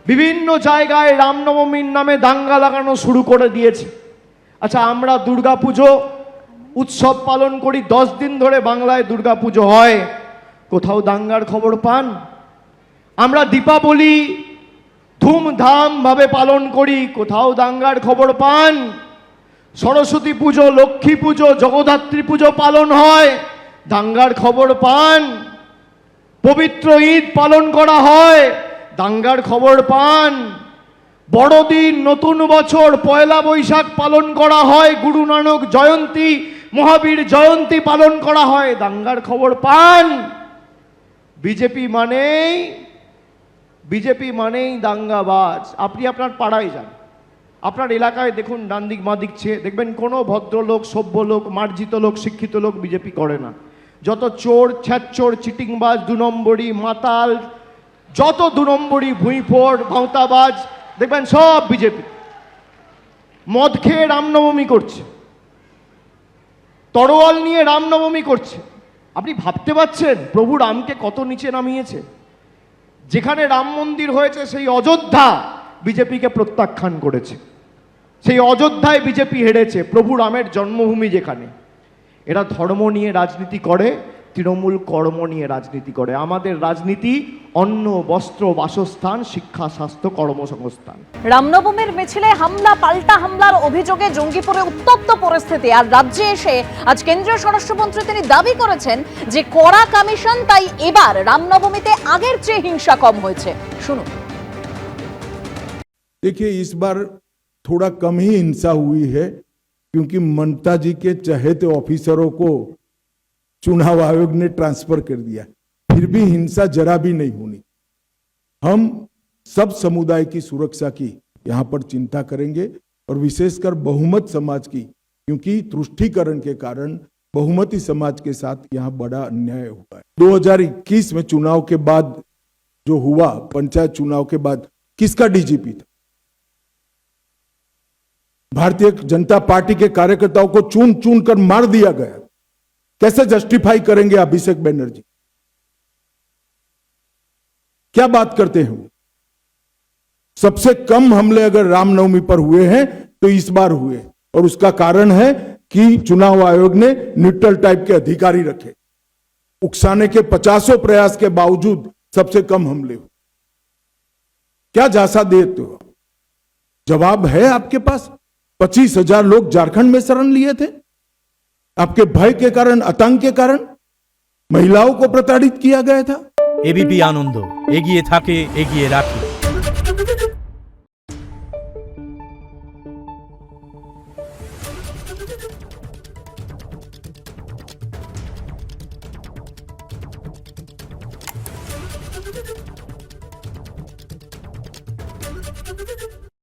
বিভিন্ন জায়গায় রামনবমীর নামে দাঙ্গা লাগানো শুরু করে দিয়েছে। আচ্ছা, আমরা দুর্গাপুজো উৎসব পালন করি, 10 দিন ধরে বাংলায় দুর্গাপুজো হয়, কোথাও দাঙ্গার খবর পান? আমরা দীপাবলি ধুমধাম ভাবে পালন করি, কোথাও দাঙ্গার খবর পান? সরস্বতী পুজো, লক্ষ্মী পুজো, জগদ্ধাত্রী পুজো পালন হয়, দাঙ্গার খবর পান? পবিত্র ঈদ পালন করা হয়, দাঙ্গার খবর পান? বড়দিন, নতুন বছর, পয়লা বৈশাখ পালন করা হয়, গুরু নানক জয়ন্তী, মহাবীর জয়ন্তী পালন করা হয়, দাঙ্গার খবর পান? বিজেপি মানেই দাঙ্গাবাজ। আপনি আপনার পাড়ায় যান, আপনার এলাকায় দেখুন, ডান দিক বাঁ দিক চেয়ে দেখবেন কোনো ভদ্রলোক, সভ্য লোক, মার্জিত লোক, শিক্ষিত লোক বিজেপি করে না। যত চোর, ছ্যাচোর, চিটিংবাজ, 2 নম্বরি, মাতাল, যত 2 নম্বরি, ভুঁইফোড়, ভাঁওতাবাজ দেখবেন সব বিজেপি। মদ খেয়ে রামনবমী করছে, তরোয়াল নিয়ে রামনবমী করছে। আপনি ভাবতে পারছেন প্রভু রামকে কত নিচে নামিয়েছে? যেখানে রাম মন্দির হয়েছে সেই অযোধ্যা বিজেপিকে প্রত্যাখ্যান করেছে, সেই অযোধ্যায় বিজেপি হেরেছে, প্রভু রামের জন্মভূমি যেখানে। এরা ধর্ম নিয়ে রাজনীতি করে, তৃণমূল কর্ম নিয়ে রাজনীতি করে। আমাদের রাজনীতি অন্ন, বস্ত্র, বাসস্থান, শিক্ষা, স্বাস্থ্য, কর্মসংস্থান। রামনবমীর মিছিলে হামলা, পাল্টা হামলার অভিযোগে জঙ্গিপুরে উত্তপ্ত পরিস্থিতি। আর রাজ্যে এসে আজ কেন্দ্রীয় স্বরাষ্ট্রমন্ত্রী তিনি দাবি করেছেন যে কড়া কমিশন, তাই এবার রামনবমীতে আগের চেয়ে হিংসা কম হয়েছে। শুনুন। देखिए, इस बार थोड़ा कम ही हिंसा हुई है, क्योंकि ममता जी के चहेते ऑफिसरों को चुनाव आयोग ने ट्रांसफर कर दिया। फिर भी हिंसा जरा भी नहीं होनी। हम सब समुदाय की सुरक्षा की यहां पर चिंता करेंगे, और विशेषकर बहुमत समाज की, क्योंकि तुष्टीकरण के कारण बहुमती समाज के साथ यहां बड़ा अन्याय हुआ है। 2021 में चुनाव के बाद जो हुआ, पंचायत चुनाव के बाद किसका डीजीपी था? भारतीय जनता पार्टी के कार्यकर्ताओं को चुन चुन कर मार दिया गया। कैसे जस्टिफाई करेंगे अभिषेक बनर्जी? क्या बात करते हैं? सबसे कम हमले अगर रामनवमी पर हुए हैं तो इस बार हुए, और उसका कारण है कि चुनाव आयोग ने न्यूट्रल टाइप के अधिकारी रखे। उकसाने के 50 प्रयास के बावजूद सबसे कम हमले हुए। क्या झांसा देते हो? जवाब है आपके पास? 25,000 लोग झारखंड में शरण लिए थे आपके भय के कारण, आतंक के कारण। महिलाओं को प्रताड़ित किया गया था। एबीपी आनंद एगिए थाके, एगिए राखे।